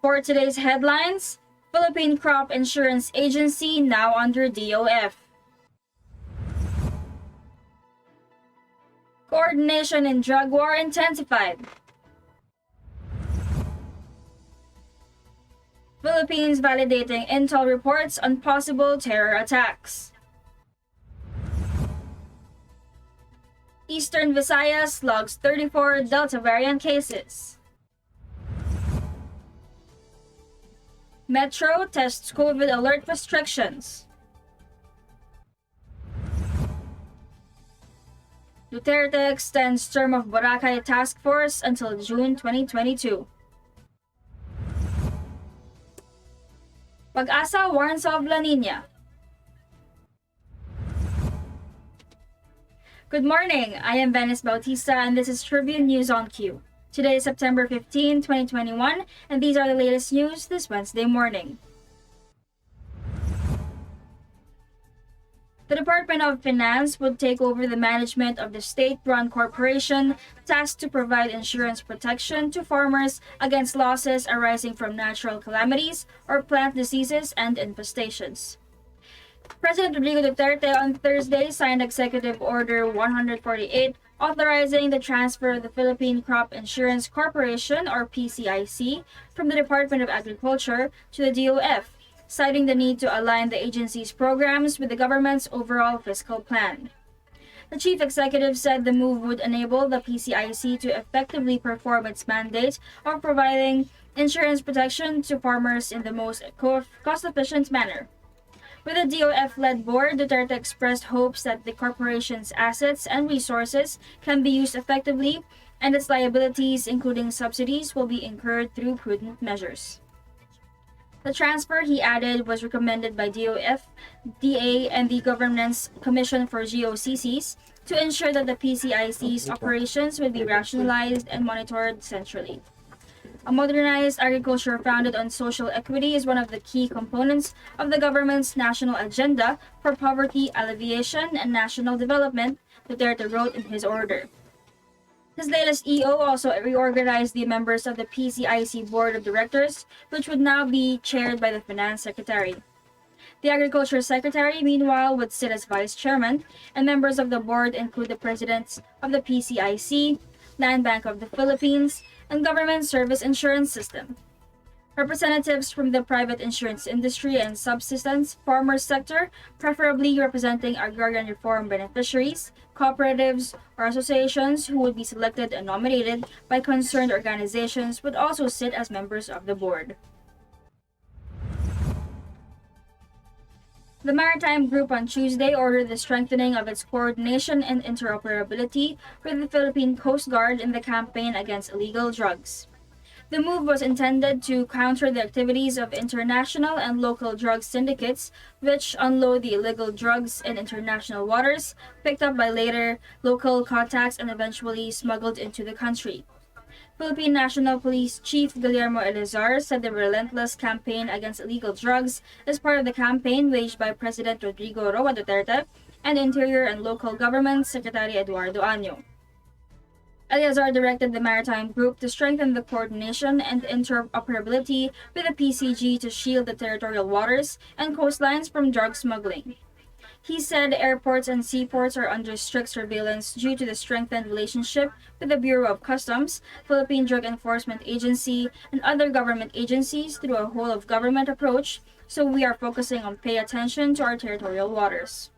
For today's headlines, Philippine Crop Insurance Agency now under DOF. Coordination in drug war intensified. Philippines validating intel reports on possible terror attacks. Eastern Visayas logs 34 Delta variant cases. Metro tests COVID alert restrictions. Duterte extends term of Boracay task force until June 2022. PAGASA warns of La Niña. Good morning, I am Venice Bautista and this is Tribune News on Q. Today is September 15, 2021, and these are the latest news this Wednesday morning. The Department of Finance would take over the management of the state-run corporation tasked to provide insurance protection to farmers against losses arising from natural calamities or plant diseases and infestations. President Rodrigo Duterte on Thursday signed Executive Order 148 authorizing the transfer of the Philippine Crop Insurance Corporation or PCIC from the Department of Agriculture to the DOF, citing the need to align the agency's programs with the government's overall fiscal plan. The chief executive said the move would enable the PCIC to effectively perform its mandate of providing insurance protection to farmers in the most cost-efficient manner. With a DOF-led board, Duterte expressed hopes that the corporation's assets and resources can be used effectively and its liabilities, including subsidies, will be incurred through prudent measures. The transfer, he added, was recommended by DOF, DA, and the Governance Commission for GOCCs to ensure that the PCIC's operations would be rationalized and monitored centrally. A modernized agriculture founded on social equity is one of the key components of the government's national agenda for poverty alleviation and national development, Duterte wrote in his order. His latest EO also reorganized the members of the PCIC Board of Directors, which would now be chaired by the Finance Secretary. The Agriculture Secretary, meanwhile, would sit as Vice Chairman, and members of the board include the presidents of the PCIC, Land Bank of the Philippines, and Government Service Insurance System. Representatives from the private insurance industry and subsistence farmers sector, preferably representing agrarian reform beneficiaries, cooperatives, or associations who would be selected and nominated by concerned organizations, would also sit as members of the board. The Maritime Group on Tuesday ordered the strengthening of its coordination and interoperability with the Philippine Coast Guard in the campaign against illegal drugs. The move was intended to counter the activities of international and local drug syndicates, which unload the illegal drugs in international waters, picked up by later local contacts and eventually smuggled into the country. Philippine National Police Chief Guillermo Eleazar said the relentless campaign against illegal drugs is part of the campaign waged by President Rodrigo Roa Duterte and Interior and Local Government Secretary Eduardo Año. Eleazar directed the Maritime Group to strengthen the coordination and interoperability with the PCG to shield the territorial waters and coastlines from drug smuggling. He said airports and seaports are under strict surveillance due to the strengthened relationship with the Bureau of Customs, Philippine Drug Enforcement Agency, and other government agencies through a whole-of-government approach, so we are focusing on pay attention to our territorial waters.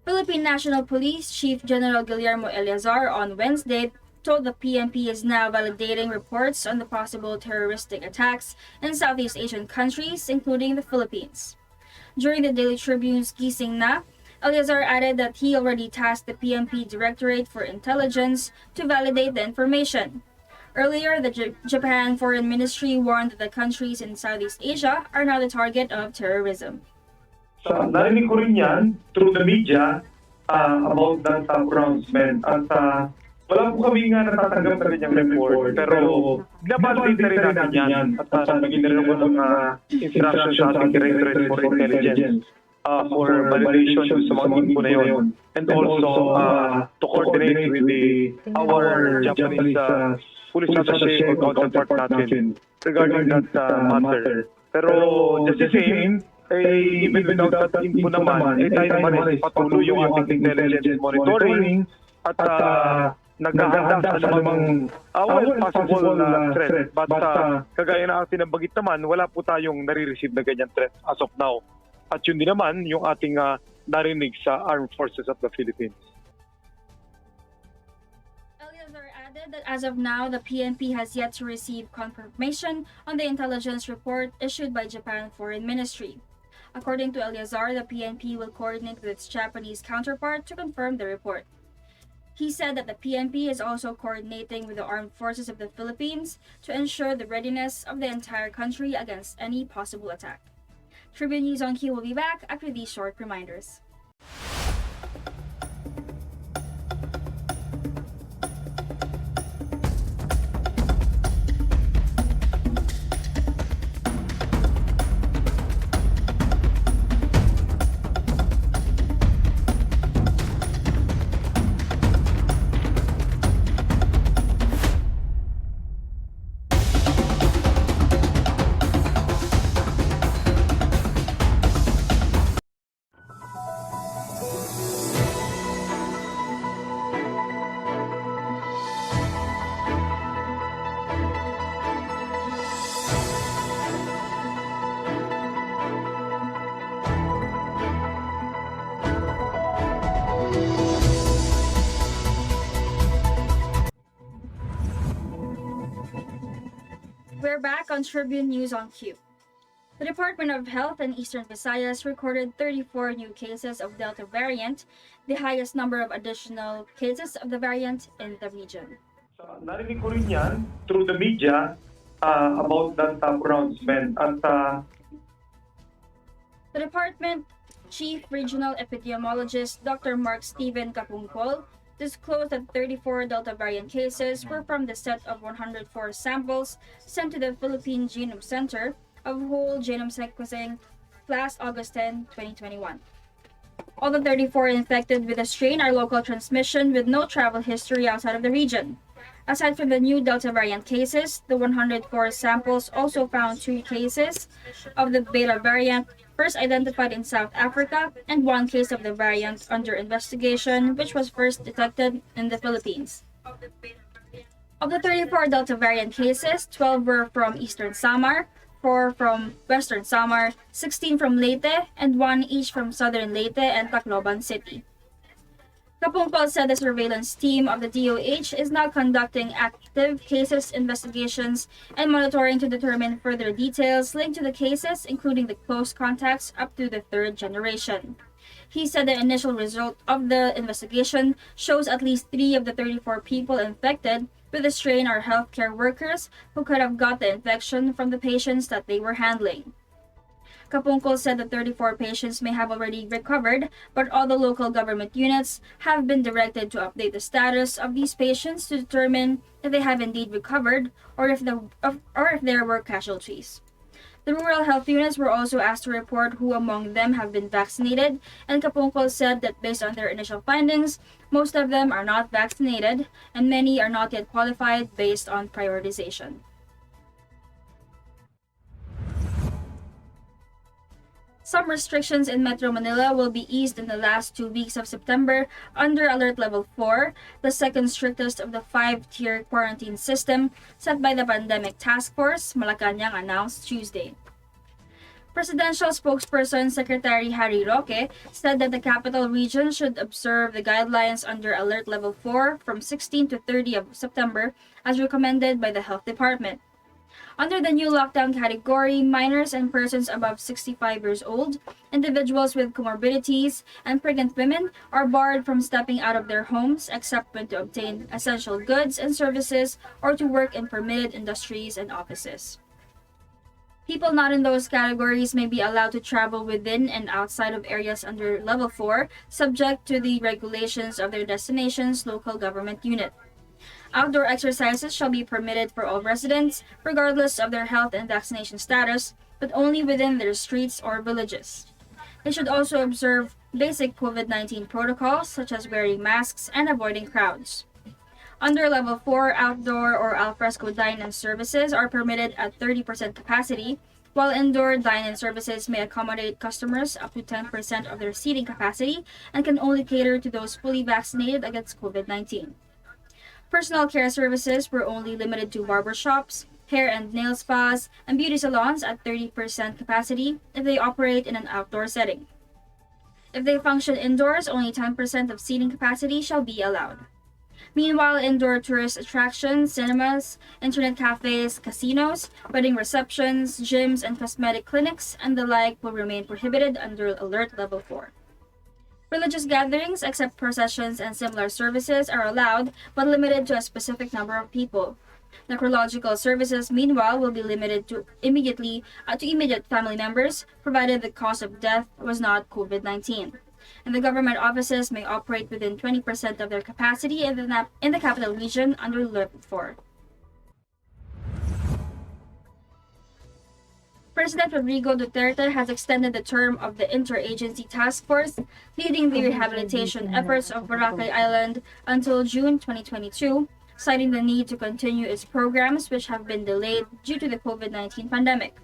Philippine National Police Chief General Guillermo Eleazar on Wednesday told the PNP is now validating reports on the possible terroristic attacks in Southeast Asian countries, including the Philippines. During the Daily Tribune's Gising Na, Eleazar added that he already tasked the PNP Directorate for Intelligence to validate the information. Earlier, the Japan Foreign Ministry warned that the countries in Southeast Asia are now the target of terrorism. Narinig ko rin yan through the media about that pronouncement at wala po kami nga natatanggap na rin yung report pero nabalid na rin natin yan at naging na rin ng instruction sa ating Directorate for Intelligence for validation sa mga info na yun. And also to coordinate with our Japanese police attaché or counterpart natin regarding that matter. Pero just the same, even without that info naman, tayo naman ay patuloy yung ating intelligence monitoring at naghahanda sa namang possible threat. But kagaya na ating nabagit naman, wala po tayong nare-receive na ganyan threat as of now. At yun din naman yung ating narinig sa Armed Forces of the Philippines. Eleazar added that as of now, the PNP has yet to receive confirmation on the intelligence report issued by Japan Foreign Ministry. According to Eleazar, the PNP will coordinate with its Japanese counterpart to confirm the report. He said that the PNP is also coordinating with the Armed Forces of the Philippines to ensure the readiness of the entire country against any possible attack. Tribune News on Q will be back after these short reminders. We're back on Tribune News on Q. The Department of Health in Eastern Visayas recorded 34 new cases of Delta variant, the highest number of additional cases of the variant in the region. Narinig ko rin yan through the media about that pronouncement. At the Department Chief Regional Epidemiologist Dr. Mark Steven Kapungkol disclosed that 34 Delta variant cases were from the set of 104 samples sent to the Philippine Genome Center of whole genome sequencing last August 10, 2021. All the 34 infected with the strain are local transmission with no travel history outside of the region. Aside from the new Delta variant cases, the 104 samples also found 2 cases of the Beta variant, first identified in South Africa, and 1 case of the variant under investigation, which was first detected in the Philippines. Of the 34 Delta variant cases, 12 were from Eastern Samar, 4 from Western Samar, 16 from Leyte, and 1 each from Southern Leyte and Tacloban City. Kapungkol said the surveillance team of the DOH is now conducting active cases investigations and monitoring to determine further details linked to the cases, including the close contacts up to the 3rd generation. He said the initial result of the investigation shows at least 3 of the 34 people infected with the strain are healthcare workers who could have got the infection from the patients that they were handling. Kapungkol said the 34 patients may have already recovered, but all the local government units have been directed to update the status of these patients to determine if they have indeed recovered or if there were casualties. The rural health units were also asked to report who among them have been vaccinated, and Kapungkol said that based on their initial findings, most of them are not vaccinated and many are not yet qualified based on prioritization. Some restrictions in Metro Manila will be eased in the last 2 weeks of September under Alert Level 4, the second strictest of the 5-tier quarantine system set by the Pandemic Task Force, Malacanang announced Tuesday. Presidential spokesperson Secretary Harry Roque said that the capital region should observe the guidelines under Alert Level 4 from 16 to 30 of September as recommended by the Health Department. Under the new lockdown category, minors and persons above 65 years old, individuals with comorbidities, and pregnant women are barred from stepping out of their homes except when to obtain essential goods and services or to work in permitted industries and offices. People not in those categories may be allowed to travel within and outside of areas under Level 4, subject to the regulations of their destination's local government unit. Outdoor exercises shall be permitted for all residents, regardless of their health and vaccination status, but only within their streets or villages. They should also observe basic COVID-19 protocols such as wearing masks and avoiding crowds. Under Level 4, outdoor or alfresco dine-in services are permitted at 30% capacity, while indoor dine-in services may accommodate customers up to 10% of their seating capacity and can only cater to those fully vaccinated against COVID-19. Personal care services were only limited to barbershops, hair and nail spas, and beauty salons at 30% capacity if they operate in an outdoor setting. If they function indoors, only 10% of seating capacity shall be allowed. Meanwhile, indoor tourist attractions, cinemas, internet cafes, casinos, wedding receptions, gyms, and cosmetic clinics, and the like will remain prohibited under Alert Level 4. Religious gatherings, except processions and similar services, are allowed but limited to a specific number of people. Necrological services, meanwhile, will be limited to immediate family members, provided the cause of death was not COVID-19. And the government offices may operate within 20% of their capacity in the capital region under Level 4. President Rodrigo Duterte has extended the term of the interagency task force leading the rehabilitation efforts of Boracay Island until June 2022, citing the need to continue its programs which have been delayed due to the COVID-19 pandemic.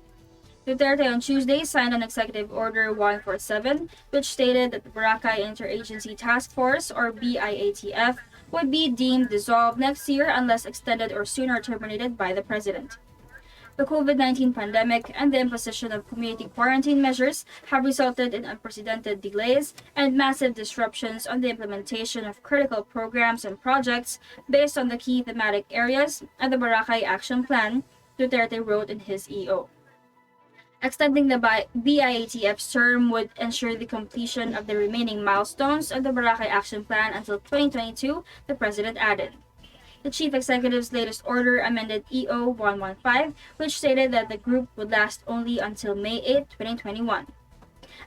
Duterte on Tuesday signed an Executive Order 147, which stated that the Boracay Interagency Task Force, or BIATF, would be deemed dissolved next year unless extended or sooner terminated by the President. The COVID-19 pandemic and the imposition of community quarantine measures have resulted in unprecedented delays and massive disruptions on the implementation of critical programs and projects based on the key thematic areas of the Boracay Action Plan, Duterte wrote in his EO. Extending the BIATF's term would ensure the completion of the remaining milestones of the Boracay Action Plan until 2022, the President added. The Chief Executive's latest order amended EO 115, which stated that the group would last only until May 8, 2021.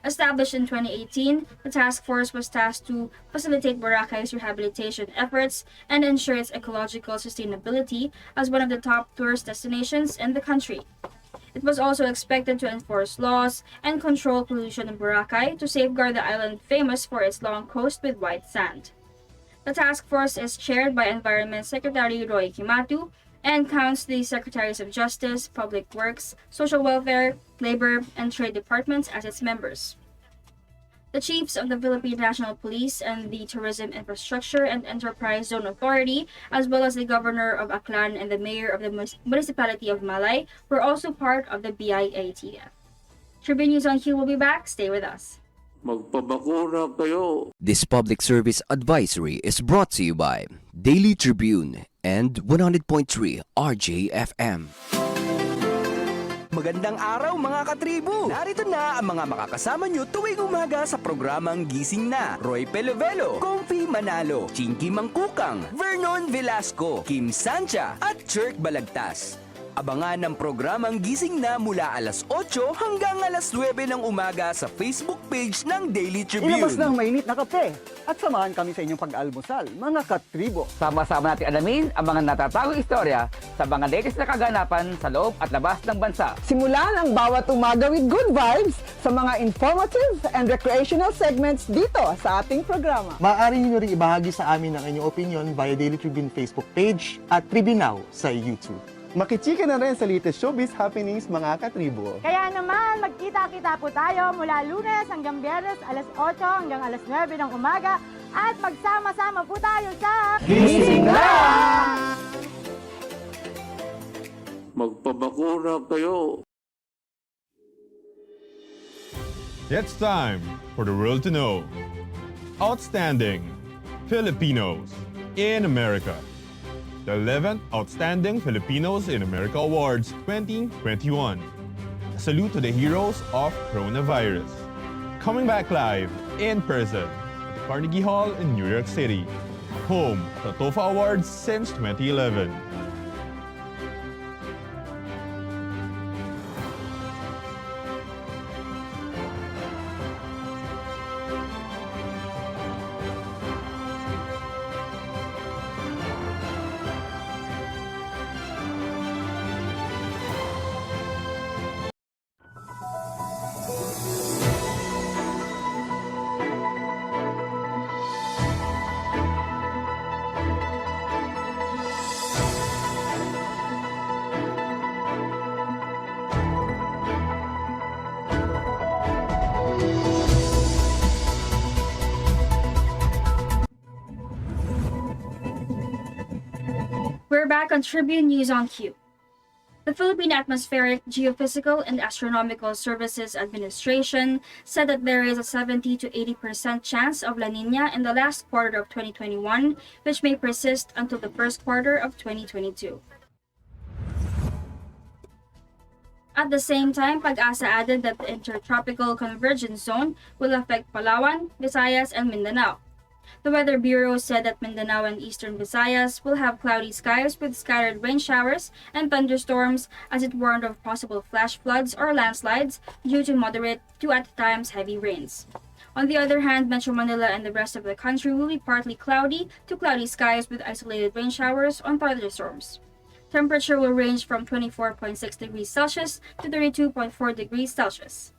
Established in 2018, the task force was tasked to facilitate Boracay's rehabilitation efforts and ensure its ecological sustainability as one of the top tourist destinations in the country. It was also expected to enforce laws and control pollution in Boracay to safeguard the island famous for its long coast with white sand. The task force is chaired by Environment Secretary Roy Kimatu and counts the Secretaries of Justice, Public Works, Social Welfare, Labor, and Trade departments as its members. The chiefs of the Philippine National Police and the Tourism Infrastructure and Enterprise Zone Authority, as well as the governor of Aklan and the mayor of the municipality of Malay, were also part of the BIATF. Tribune News on Q will be back. Stay with us. Magpabakuna kayo. This public service advisory is brought to you by Daily Tribune and 100.3 RJFM. Magandang araw mga katribo! Narito na ang mga makakasama nyo tuwing umaga sa programang Gising Na. Roy Pelovelo, Comfy Manalo, Chinky Mangkukang, Vernon Velasco, Kim Sancha at Chirk Balagtas. Abangan ang programang Gising Na mula alas 8 hanggang alas 9 ng umaga sa Facebook page ng Daily Tribune. Ilabas ng mainit na kape at samahan kami sa inyong pag-almusal, mga katribo. Sama-sama natin alamin ang mga natatagong istorya sa mga latest na kaganapan sa loob at labas ng bansa. Simulan ang bawat umaga with good vibes sa mga informative and recreational segments dito sa ating programa. Maaari niyo rin ibahagi sa amin ang inyong opinion via Daily Tribune Facebook page at Tribune Now sa YouTube. Makichika na rin sa latest showbiz happenings, mga katribo. Kaya naman, magkita-kita po tayo mula Lunes hanggang Biyernes, alas 8 hanggang alas 9 ng umaga at magsama-sama po tayo sa Gising Na! Magpabakuna kayo. It's time for the world to know. Outstanding Filipinos in America. The 11th Outstanding Filipinos in America Awards 2021. A salute to the heroes of coronavirus. Coming back live in person at the Carnegie Hall in New York City, home of the TOFA Awards since 2011. We're back on Tribune News on Q. The Philippine Atmospheric, Geophysical, and Astronomical Services Administration said that there is a 70 to 80% chance of La Niña in the last quarter of 2021, which may persist until the first quarter of 2022. At the same time, PAGASA added that the Intertropical Convergence Zone will affect Palawan, Visayas, and Mindanao. The Weather Bureau said that Mindanao and eastern Visayas will have cloudy skies with scattered rain showers and thunderstorms, as it warned of possible flash floods or landslides due to moderate to at times heavy rains. On the other hand, Metro Manila and the rest of the country will be partly cloudy to cloudy skies with isolated rain showers or thunderstorms. Temperature will range from 24.6 degrees Celsius to 32.4 degrees Celsius.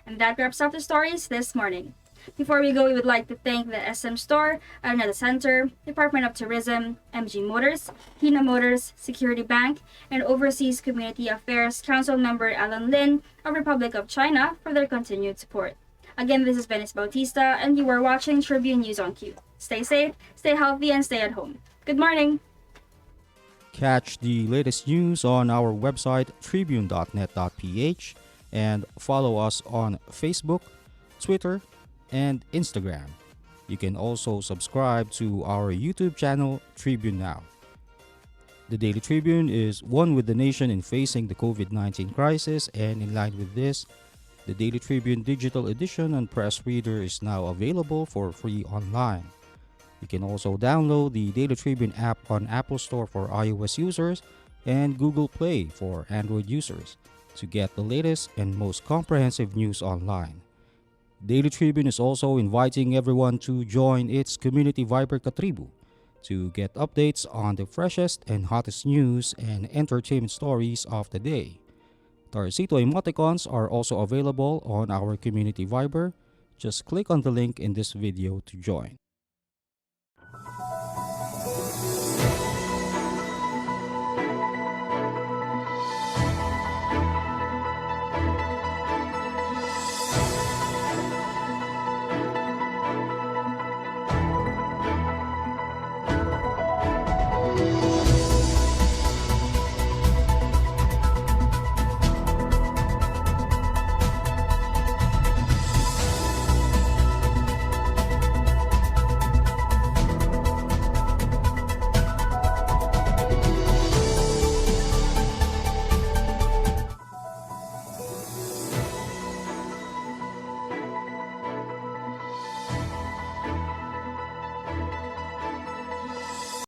And that wraps up the stories this morning. Before we go, we would like to thank the SM Store, Araneta Center, Department of Tourism, MG Motors, Hina Motors, Security Bank, and Overseas Community Affairs Council Member Alan Lin of Republic of China for their continued support. Again, this is Venice Bautista, and you are watching Tribune News on Q. Stay safe, stay healthy, and stay at home. Good morning! Catch the latest news on our website tribune.net.ph and follow us on Facebook, Twitter, and Instagram. You can also subscribe to our YouTube channel, Tribune Now. The Daily Tribune is one with the nation in facing the COVID-19 crisis, and in line with this, the Daily Tribune digital edition and press reader is now available for free online. You can also download the Daily Tribune app on Apple Store for iOS users and Google Play for Android users to get the latest and most comprehensive news online. Daily Tribune is also inviting everyone to join its Community Viber Katribu to get updates on the freshest and hottest news and entertainment stories of the day. Tarcito emoticons are also available on our Community Viber. Just click on the link in this video to join.